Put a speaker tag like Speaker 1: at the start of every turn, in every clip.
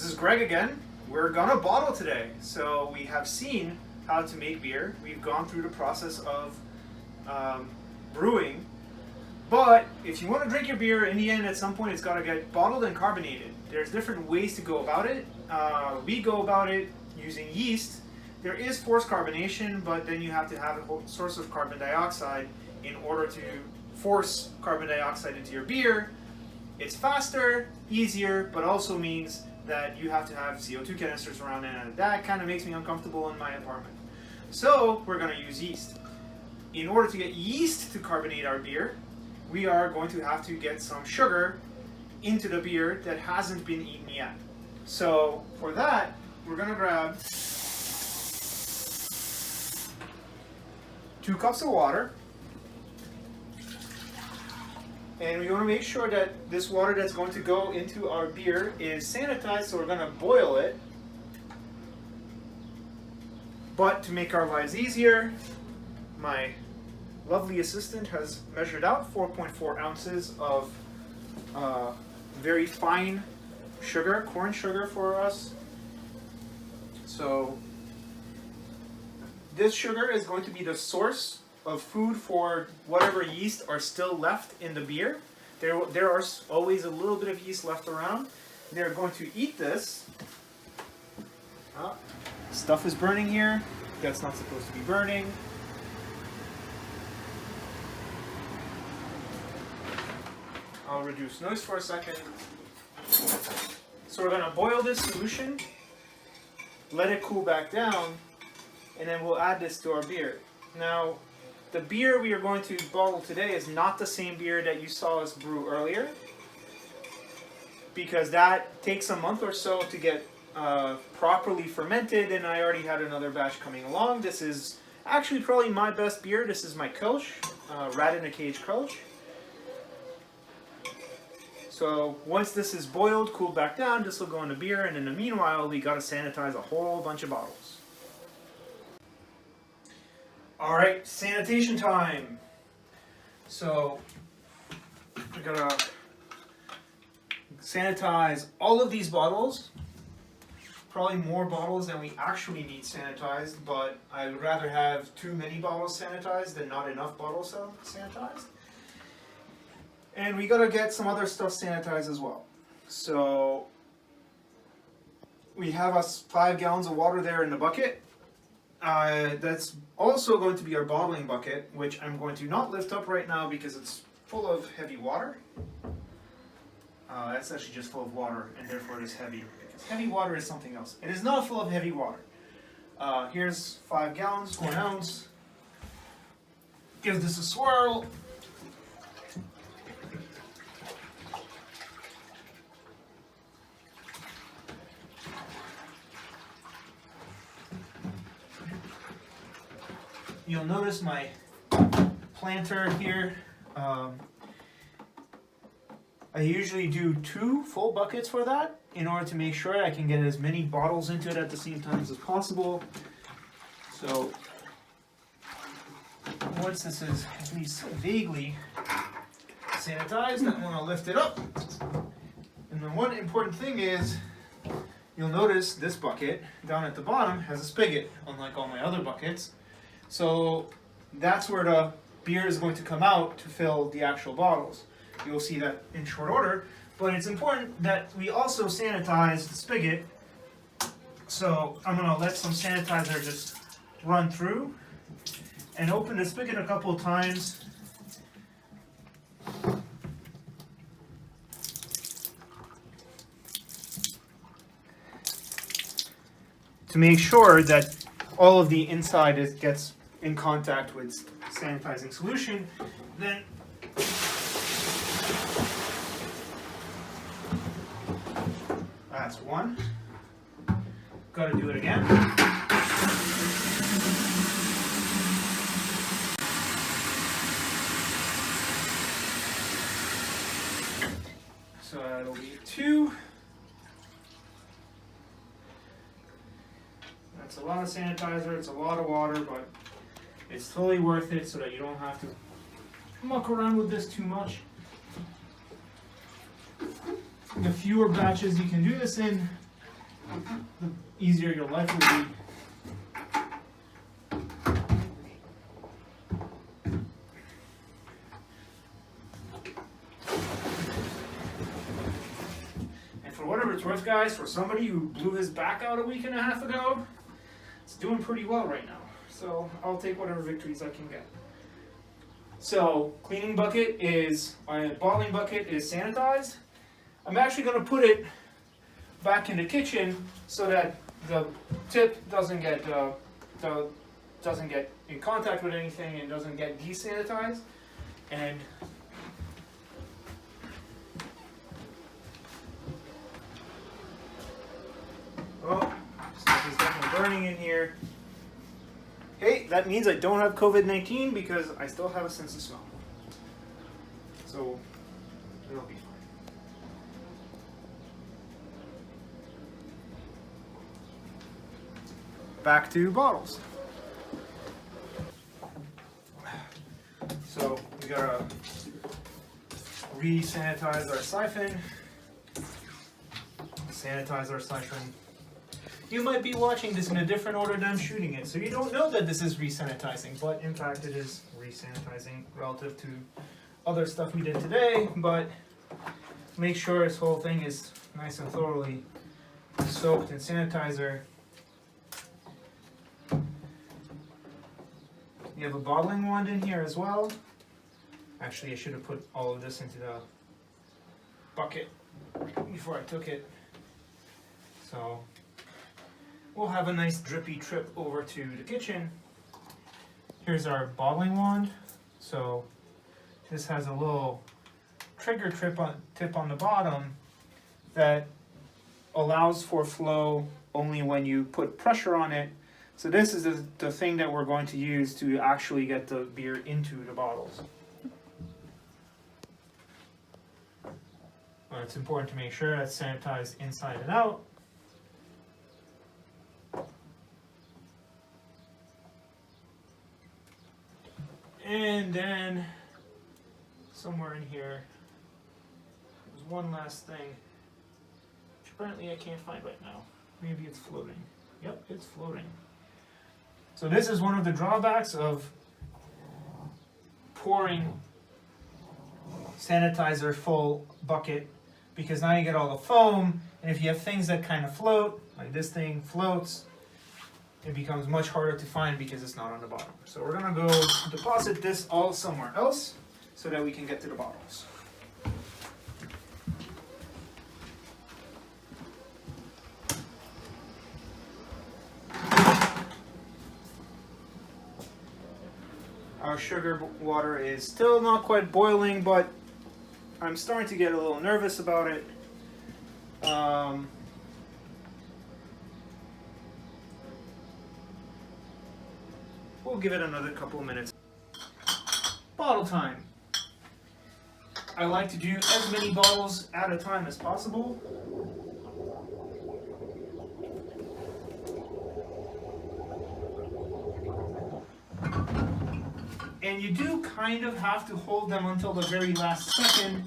Speaker 1: This is Greg again. We're gonna bottle today. So we have seen how to make beer. We've gone through the process of brewing. But if you want to drink your beer, in the end, at some point, it's got to get bottled and carbonated. There's different ways to go about it. We go about it using yeast. There is forced carbonation, but then you have to have a source of carbon dioxide in order to force carbon dioxide into your beer. It's faster, easier, but also means that you have to have CO2 canisters around, and that kind of makes me uncomfortable in my apartment. So we're going to use yeast. In order to get yeast to carbonate our beer, we are going to have to get some sugar into the beer that hasn't been eaten yet. So for that, we're going to grab 2 cups of water. And we want to make sure that this water that's going to go into our beer is sanitized, so we're going to boil it. But to make our lives easier, my lovely assistant has measured out 4.4 ounces of very fine sugar, corn sugar for us. So this sugar is going to be the source of food for whatever yeast are still left in the beer. There are always a little bit of yeast left around. They're going to eat this. Stuff is burning here. That's not supposed to be burning. I'll reduce noise for a second. So we're going to boil this solution, let it cool back down, and then we'll add this to our beer. Now, the beer we are going to bottle today is not the same beer that you saw us brew earlier, because that takes a month or so to get properly fermented, and I already had another batch coming along. This is actually probably my best beer. This is my Kölsch, Rat in a Cage Kölsch. So once this is boiled, cooled back down, this will go in the beer, and in the meanwhile, we got to sanitize a whole bunch of bottles. All right, sanitation time. So we're gonna sanitize all of these bottles. Probably more bottles than we actually need sanitized, but I would rather have too many bottles sanitized than not enough bottles sanitized. And we gotta get some other stuff sanitized as well. So we have us 5 gallons of water there in the bucket. That's also going to be our bottling bucket, which I'm going to not lift up right now because it's full of heavy water. That's actually just full of water, and therefore it is heavy. Because heavy water is something else. It is not full of heavy water. Here's 5 gallons, 1 ounce. Give this a swirl. You'll notice my planter here. I usually do 2 full buckets for that in order to make sure I can get as many bottles into it at the same time as possible. So once this is at least vaguely sanitized, I'm going to lift it up. And the one important thing is, you'll notice this bucket down at the bottom has a spigot, unlike all my other buckets. So that's where the beer is going to come out to fill the actual bottles. You'll see that in short order, but it's important that we also sanitize the spigot. So I'm going to let some sanitizer just run through and open the spigot a couple of times. To make sure that all of the inside gets in contact with sanitizing solution. Then that's one. Got to do it again. So that'll be 2. That's a lot of sanitizer, it's a lot of water, but it's totally worth it so that you don't have to muck around with this too much. The fewer batches you can do this in, the easier your life will be. And for whatever it's worth, guys, for somebody who blew his back out a week and a half ago, it's doing pretty well right now. So I'll take whatever victories I can get. So cleaning bucket is, my bottling bucket is sanitized. I'm actually going to put it back in the kitchen so that the tip doesn't get in contact with anything and doesn't get desanitized. And oh, stuff is definitely burning in here. Hey, that means I don't have COVID-19 because I still have a sense of smell. So it'll be fine. Back to bottles. So we gotta re-sanitize our siphon. Sanitize our siphon. You might be watching this in a different order than I'm shooting it, so you don't know that this is re-sanitizing, but in fact it is re-sanitizing relative to other stuff we did today, but make sure this whole thing is nice and thoroughly soaked in sanitizer. You have a bottling wand in here as well. Actually, I should have put all of this into the bucket before I took it. So we'll have a nice drippy trip over to the kitchen. Here's our bottling wand. So this has a little trigger tip on the bottom that allows for flow only when you put pressure on it. So this is the thing that we're going to use to actually get the beer into the bottles. But it's important to make sure that's sanitized inside and out. And then somewhere in here, there's one last thing, which apparently I can't find right now. Maybe it's floating. Yep, it's floating. So this is one of the drawbacks of pouring sanitizer full bucket, because now you get all the foam, and if you have things that kind of float, like this thing floats, it becomes much harder to find because it's not on the bottom. So we're gonna go deposit this all somewhere else so that we can get to the bottles. Our sugar water is still not quite boiling, but I'm starting to get a little nervous about it. We'll give it another couple of minutes. Bottle time. I like to do as many bottles at a time as possible. And you do kind of have to hold them until the very last second,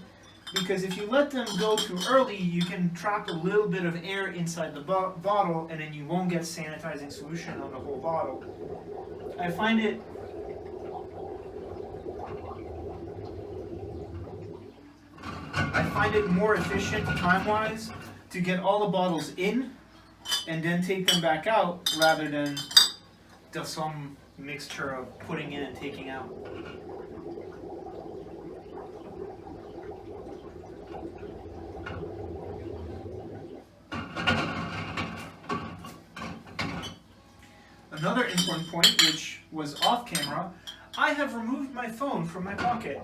Speaker 1: because if you let them go too early, you can trap a little bit of air inside the bottle, and then you won't get sanitizing solution on the whole bottle. I find it more efficient time-wise to get all the bottles in and then take them back out rather than just some mixture of putting in and taking out. Another important point, which was off camera, I have removed my phone from my pocket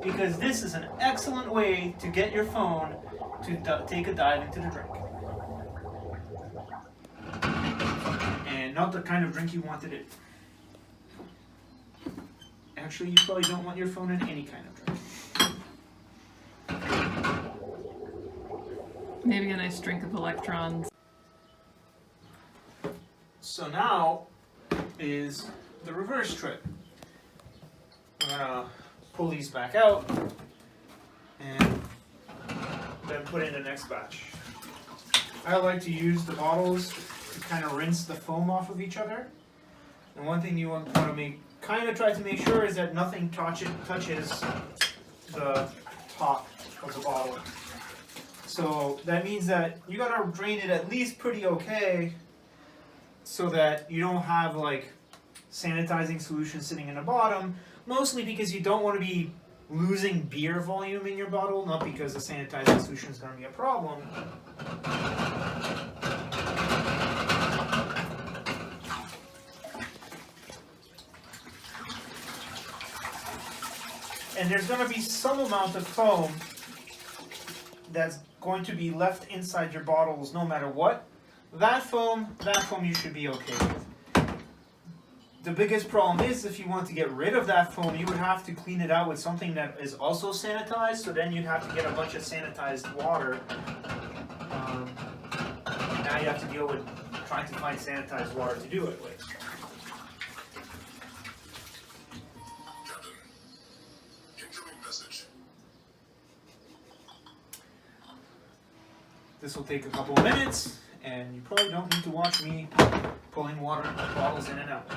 Speaker 1: because this is an excellent way to get your phone to take a dive into the drink. And not the kind of drink you wanted it. Actually, you probably don't want your phone in any kind of drink.
Speaker 2: Maybe a nice drink of electrons.
Speaker 1: So now is the reverse trip. I'm gonna pull these back out and then put in the next batch. I like to use the bottles to kind of rinse the foam off of each other. And one thing you want to try to make sure is that nothing touches the top of the bottle. So that means that you gotta drain it at least pretty okay, so that you don't have like sanitizing solution sitting in the bottom. Mostly because you don't want to be losing beer volume in your bottle, not because the sanitizing solution is going to be a problem. And there's going to be some amount of foam that's going to be left inside your bottles no matter what. That foam you should be okay with. The biggest problem is if you want to get rid of that foam, you would have to clean it out with something that is also sanitized, so then you'd have to get a bunch of sanitized water. Now you have to deal with trying to find sanitized water to do it with. This will take a couple of minutes, and you probably don't need to watch me pulling water bottles in and out.